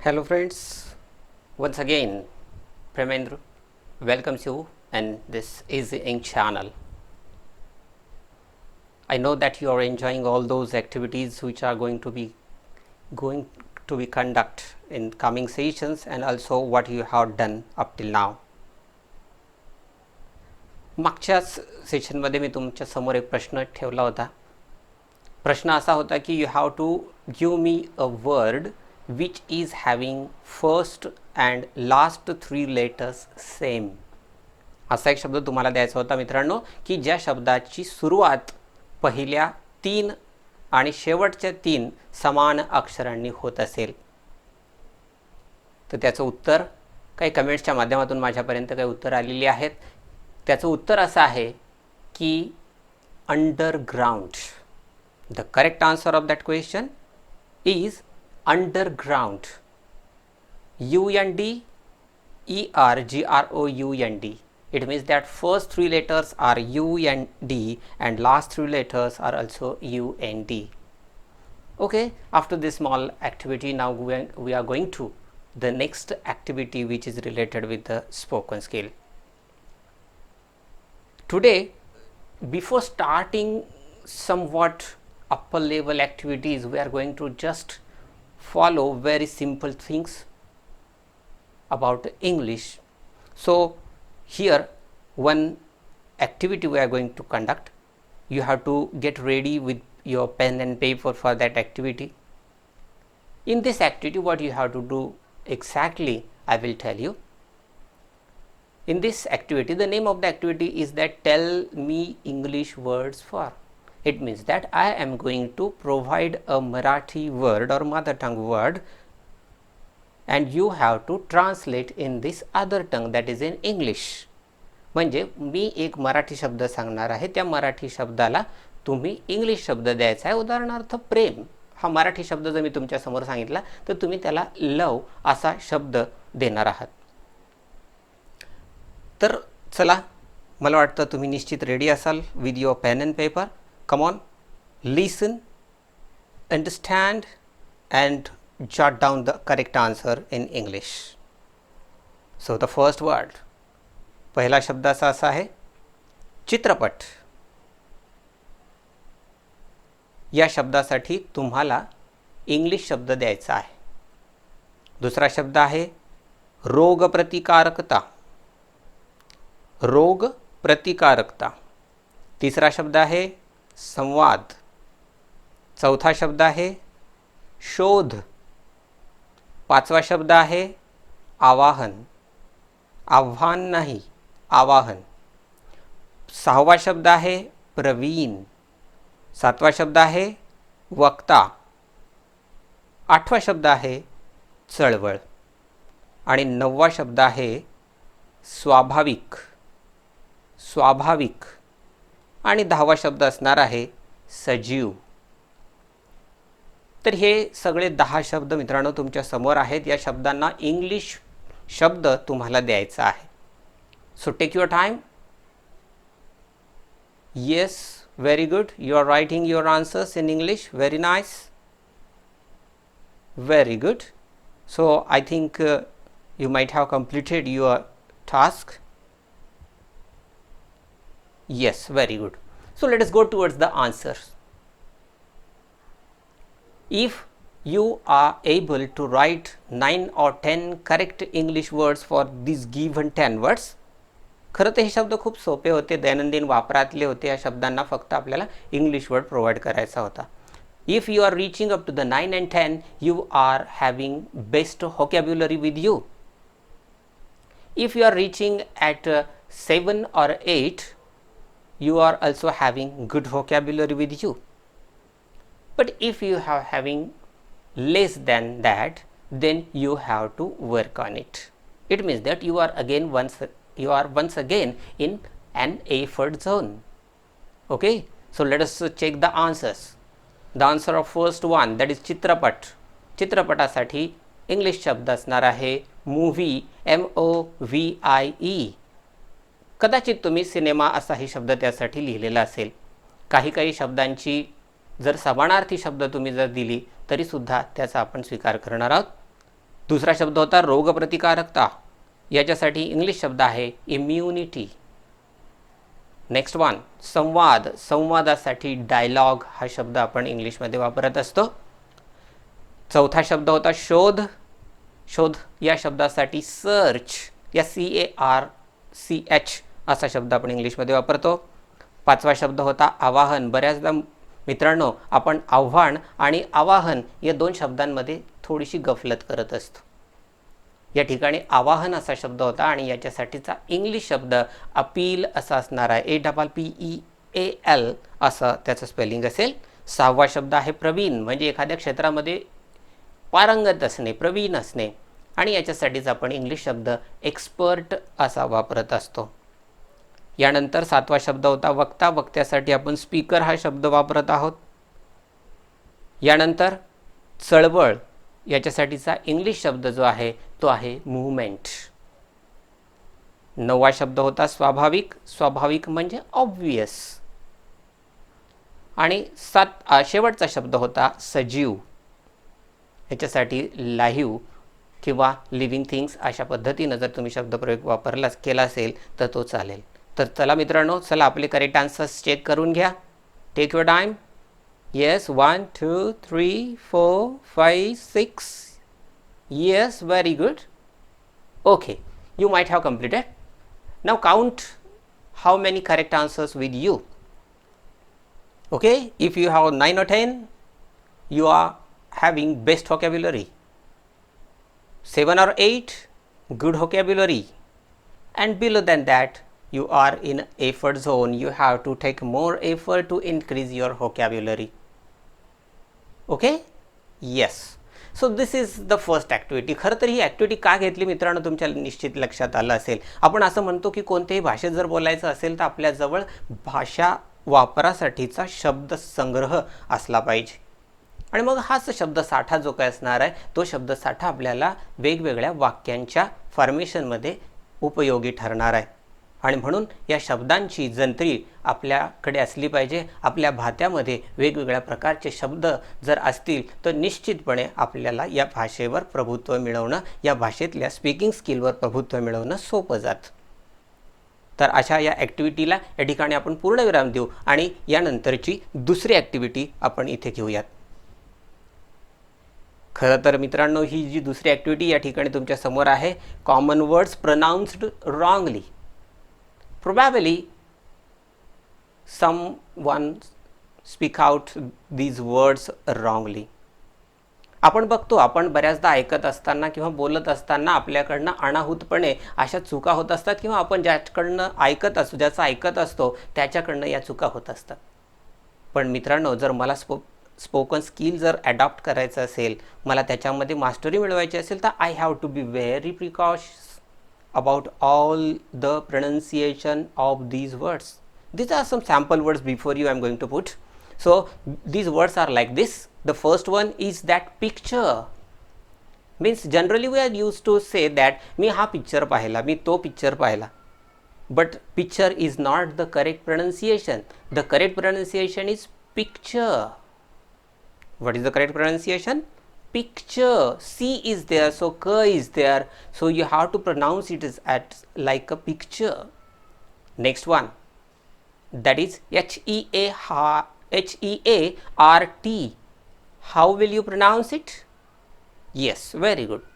Hello friends, once again Premendra welcomes you in this Easy Ink channel. I know that you are enjoying all those activities which are going to be conduct in coming sessions and also what you have done up till now. मागच्याच सेशनमध्ये मी तुमच्या समोर एक प्रश्न ठेवला होता. प्रश्न असा होता की you have to give me a word which is having first and last 3 letters same. असा एक शब्द तुम्हाला द्यायचा होता मित्रांनो की ज्या शब्दाची सुरुवात पहिल्या 3 आणि शेवटच्या 3 समान अक्षरांनी होत असेल. तर त्याचं उत्तर काही कमेंट्सच्या माध्यमातून माझ्यापर्यंत काही उत्तर आलेली आहेत. त्याचं उत्तर असं आहे की underground. The correct answer of that question is underground. UNDERGROUND. It means that first 3 letters are UND and last 3 letters are also UND. Okay, after this small activity, now we are going to the next activity which is related with the spoken skill. Today, before starting somewhat upper level activities, we are going to just follow very simple things about English. So here one activity we are going to conduct. You have to get ready with your pen and paper for that activity. In this activity what you have to do exactly I will tell you. In this activity the name of the activity is that tell me English words for. It means that I am going to provide a Marathi word or mother tongue word and you have to translate in this other tongue, that is in English. म्हणजे मी एक मराठी शब्द सांगणार आहे, त्या मराठी शब्दाला तुम्ही English शब्द द्यायचा आहे. उदाहरणार्थ प्रेम हा मराठी शब्द जर मी तुमच्या समोर सांगितला तर तुम्ही त्याला लव असा शब्द देणार आहात. तर चला, मला वाटतं तुम्ही निश्चित रेडी असाल with your pen and paper. Come on, listen, understand and jot down the correct answer in English. So the first word, पहिला शब्द असा आहे चित्रपट. या शब्दासाठी तुम्हाला इंग्लिश शब्द द्यायचा आहे. दुसरा शब्द आहे रोगप्रतिकारकता. रोगप्रतिकारकता. तिसरा शब्द आहे संवाद. चौथा शब्द आहे शोध. पाचवा शब्द आहे आवाहन. आव्हान नाही, आवाहन. सहावा शब्द आहे प्रवीण. सातवा शब्द आहे वक्ता. आठवा शब्द आहे चळवळ. आणि नववा शब्द आहे स्वाभाविक. स्वाभाविक. आणि 10वा शब्द असणार आहे सजीव. तर हे सगळे 10 शब्द मित्रांनो तुमच्या समोर आहेत. या शब्दांना इंग्लिश शब्द तुम्हाला द्यायचा आहे. So take your time. Yes, very good. You are writing your answers in English. Very nice, very good. So I think you might have completed your task. Yes, very good. So let us go towards the answers. If you are able to write 9 or 10 correct English words for these given 10 words, खरं तर हे शब्द खूप सोपे होते, दैनंदिन वापरातले होते. या शब्दांना फक्त आपल्याला इंग्लिश वर्ड प्रोव्हाइड करायचा होता. If you are reaching up to the 9 and 10, you are having best vocabulary with you. If you are reaching at 7 or 8, you are also having good vocabulary with you. But if you are having less than that, then you have to work on it. It means that you are once again in an effort zone. Okay, so let us check the answers. The answer of first one, that is चित्रपट. चित्रपटासाठी English शब्द असणार आहे movie. MOVIE. कदाचित तुम्ही cinema असाही शब्द त्यासाठी लिहिलेला असेल. काही शब्दांची जर समानार्थी शब्द तुम्ही जर दिली तरी सुद्धा त्याचा आपण स्वीकार करणार आहोत. दुसरा शब्द होता रोगप्रतिकारकता, याच्यासाठी इंग्लिश शब्द आहे इम्युनिटी. नेक्स्ट वन संवाद, संवादासाठी डायलॉग हा शब्द आपण इंग्लिशमध्ये वापरत असतो. चौथा शब्द होता शोध, शोध या शब्दासाठी सर्च, या CARCH असा शब्द आपण इंग्लिशमध्ये वापरतो. पाचवा शब्द होता आवाहन. बऱ्याचदा मित्रांनो आपण आव्हान आणि आवाहन या दोन शब्दांमध्ये थोडीशी गफलत करत असतो. या ठिकाणी आवाहन असा शब्द होता आणि याच्यासाठीचा इंग्लिश शब्द अपील असा असणार आहे, APPEAL असं त्याचं स्पेलिंग असेल. सहावा शब्द आहे प्रवीण, म्हणजे एखाद्या क्षेत्रामध्ये पारंगत असणे, प्रवीण असणे, आणि याच्यासाठीच आपण इंग्लिश शब्द एक्सपर्ट असा वापरत असतो. यानंतर सातवा शब्द होता वक्ता, वक्त्यासाठी आपण स्पीकर हा शब्द वापरत आहोत. यानंतर चळवळ, याच्यासाठीचा इंग्लिश शब्द जो आहे तो आहे मूव्हमेंट. नववा शब्द होता स्वाभाविक, स्वाभाविक म्हणजे ऑब्वियस. आणि शेवटचा शब्द होता सजीव, याच्यासाठी लाईव्ह किंवा लिव्हिंग थिंग्स अशा पद्धतीनं जर तुम्ही शब्दप्रयोग केला असेल तर तो चालेल. तर चला मित्रांनो, चला आपले करेक्ट आन्सर्स चेक करून घ्या. Take your time. Yes, 1 2 3 4 5 6. Yes, very good. Okay, you might have completed. Now count how many correct answers with you. Okay, if you have 9 or 10, you are having best vocabulary. 7 or 8, good vocabulary. And below than that, you are in effort zone. You have to take more effort to increase your vocabulary. Okay? Yes. So this is the first activity. खरं तर ही activity का घेतली मित्रांनो तुमच्या निश्चित लक्षात आलं असेल. आपण असं म्हणतो की कोणत्याही भाषेत जर बोलायचं असेल तर आपल्याजवळ भाषा वापरासाठीचा शब्दसंग्रह असला पाहिजे. आणि मग हाच शब्दसाठा जो काय असणार आहे तो शब्दसाठा आपल्याला वेगवेगळ्या वाक्यांच्या फॉर्मेशनमध्ये उपयोगी ठरणार आहे. आणि म्हणून या शब्दांची जंत्री आपल्याकडे असली पाहिजे. आपल्या भात्यामध्ये वेगवेगळ्या प्रकारचे शब्द जर असतील तर निश्चितपणे आपल्याला या भाषेवर प्रभुत्व मिळवणं, या भाषेतल्या स्पीकिंग स्किलवर प्रभुत्व मिळवणं सोपं जातं. तर अशा या ॲक्टिव्हिटीला या ठिकाणी आपण पूर्णविराम देऊ आणि यानंतरची दुसरी ॲक्टिव्हिटी आपण इथे घेऊयात. खरं तर मित्रांनो ही जी दुसरी ॲक्टिव्हिटी या ठिकाणी तुमच्या समोर आहे, common words pronounced wrongly. Probably someone speak out these words wrongly. आपण बघतो, आपण बऱ्याचदा ऐकत असताना किंवा बोलत असताना आपल्याकडनं अनाहूतपणे अशा चुका होत असतात किंवा आपण ज्याच्याकडनं ज्याचं ऐकत असतो त्याच्याकडनं या चुका होत असतात. पण मित्रांनो जर मला स्पोकन स्किल जर ॲडॉप्ट करायचं असेल, मला त्याच्यामध्ये मास्टरी मिळवायची असेल तर I have to be very precautious about all the pronunciation of these words. These are some sample words before you I am going to put. So these words are like this. The first one is that picture. Means generally we are used to say that मी हा picture पाहिला, मी तो picture पाहिला. But picture is not the correct pronunciation. The correct pronunciation is picture. What is the correct pronunciation? Picture. C is there, so k is there, so you have to pronounce it as like a picture. Next one, that is HEART. How will you pronounce it? Yes, very good.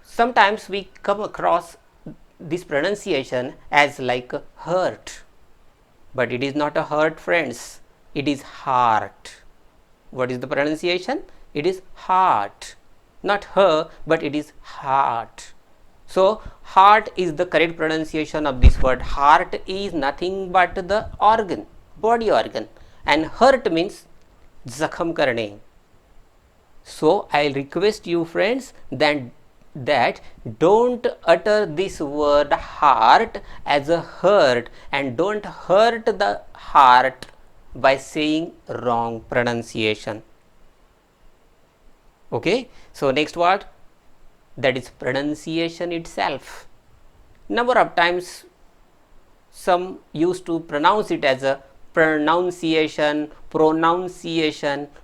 Sometimes we come across this pronunciation as like hurt, but it is not a hurt, friends. It is heart. What is the pronunciation? It is heart, not her, but it is heart. So heart is the correct pronunciation of this word. Heart is nothing but the organ, body organ, and hurt means zakham karne. So I request you friends that don't utter this word heart as a hurt, and don't hurt the heart by saying wrong pronunciation. Okay, so next word, that is pronunciation itself. Number of times some used to pronounce it as a pronunciation,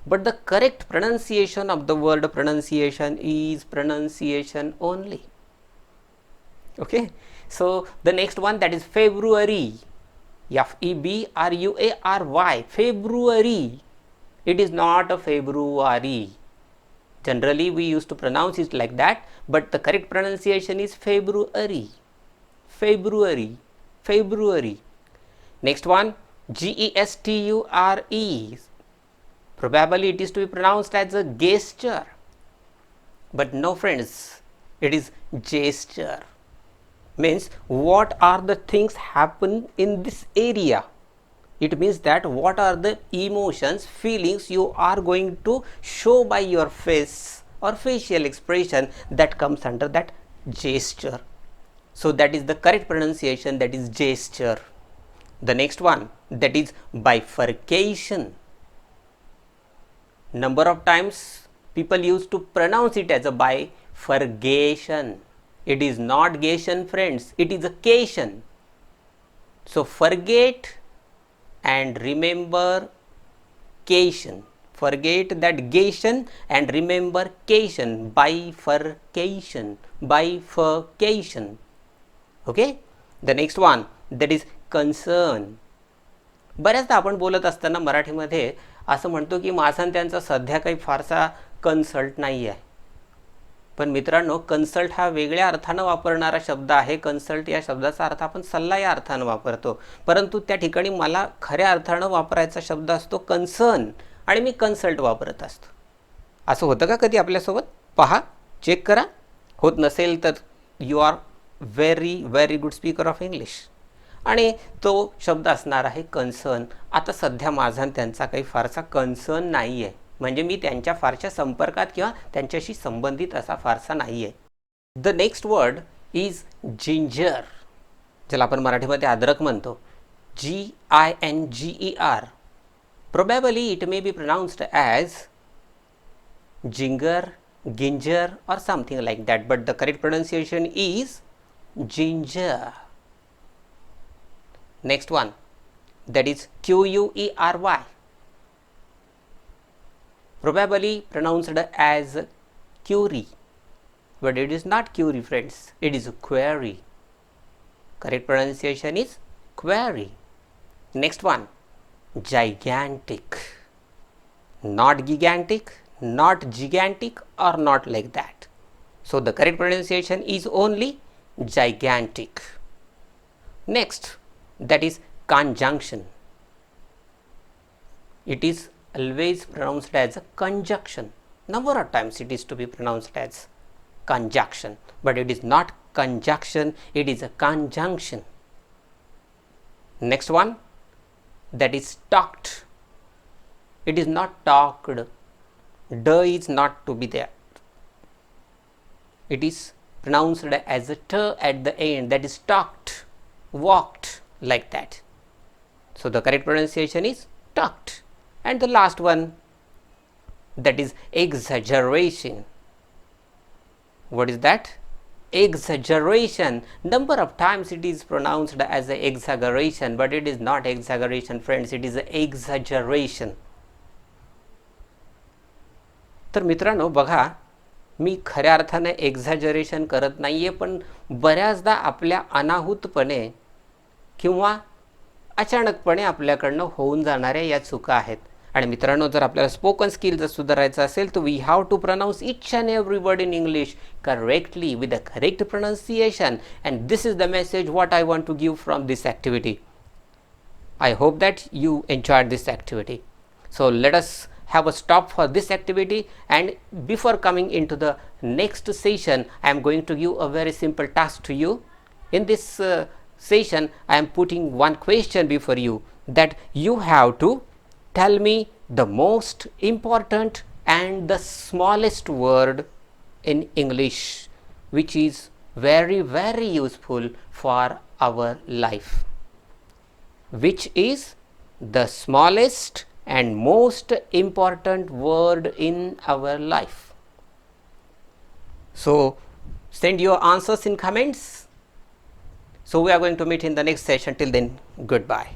but the correct pronunciation of the word pronunciation is pronunciation only. Okay, so the next one, that is February. February. February. It is not a February. Generally we used to pronounce it like that, but the correct pronunciation is February. February. February. Next one, gesture. Probably it is to be pronounced as a gesture, but no friends, it is gesture. Means what are the things happen in this area. It means that what are the emotions, feelings you are going to show by your face or facial expression, that comes under that gesture. So that is the correct pronunciation, that is gesture. The next one, that is bifurcation. Number of times people used to pronounce it as a bifurcation. It is not gation, friends, it is a cation. So forget and remember cation. Forget that gation and remember cation. Bifurcation. Bifurcation. Okay. The next one, that is concern. बऱ्याचदा आपण बोलत असताना मराठीमध्ये असं म्हणतो की माझा आणि त्यांचा सध्या काही फारसा कन्सल्ट नाही आहे. पण मित्रांनो, कन्सल्ट हा वेगळ्या अर्थानं वापरणारा शब्द आहे. कन्सल्ट या शब्दाचा अर्थ आपण सल्ला या अर्थानं वापरतो, परंतु त्या ठिकाणी मला खऱ्या अर्थानं वापरायचा शब्द असतो कन्सर्न, आणि मी कन्सल्ट वापरत असतो. असं होतं का कधी आपल्यासोबत? पहा, चेक करा. होत नसेल तर you are very good speaker of English. आणि तो शब्द असणार आहे कन्सर्न. आता सध्या माझा आणि त्यांचा काही फारसा कन्सर्न नाही आहे, म्हणजे मी त्यांच्या फारशा संपर्कात किंवा त्यांच्याशी संबंधित असा फारसा नाही आहे. The next word is ginger, ज्याला आपण मराठीमध्ये अद्रक म्हणतो. GINGER. Probably it may be pronounced as ginger, ginger or something like that, but the correct pronunciation is ginger. Next one, that is QUERY. Probably pronounced as query, but it is not query, friends, it is a query. Correct pronunciation is query. Next one, gigantic. Not gigantic, not gigantic, or not like that. So the correct pronunciation is only gigantic. Next, that is conjunction. It is always pronounced as a conjunction. Number of times it is to be pronounced as conjunction, but it is not conjunction, it is a conjunction. Next one, that is talked. It is not talked. D is not to be there. It is pronounced as a t at the end, that is talked, walked, like that. So the correct pronunciation is talked. And the last one, that is exaggeration. What is that? Exaggeration. Number of times it is pronounced as a exaggeration, but it is not exaggeration, friends, it is a exaggeration. तर मित्रांनो बघा, मी खऱ्या अर्थाने exaggeration करत नाही आहे, पण बऱ्याचदा आपल्या अनाहूतपणे किंवा अचानकपणे आपल्याकडनं होऊन जाणाऱ्या या चुका आहेत. आणि मित्रांनो, जर आपल्याला स्पोकन स्किल जर सुधारायचं असेल तर we have to pronounce each and every word in English correctly with the correct pronunciation. And this is the message what I want to give from this activity. I hope that you enjoyed this activity. So let us have a stop for this activity, and before coming into the next session I am going to give a very simple task to you. In this session I am putting one question before you, that you have to tell me the most important and the smallest word in English which is very useful for our life. Which is the smallest and most important word in our life? So send your answers in comments. So we are going to meet in the next session. Till then, goodbye.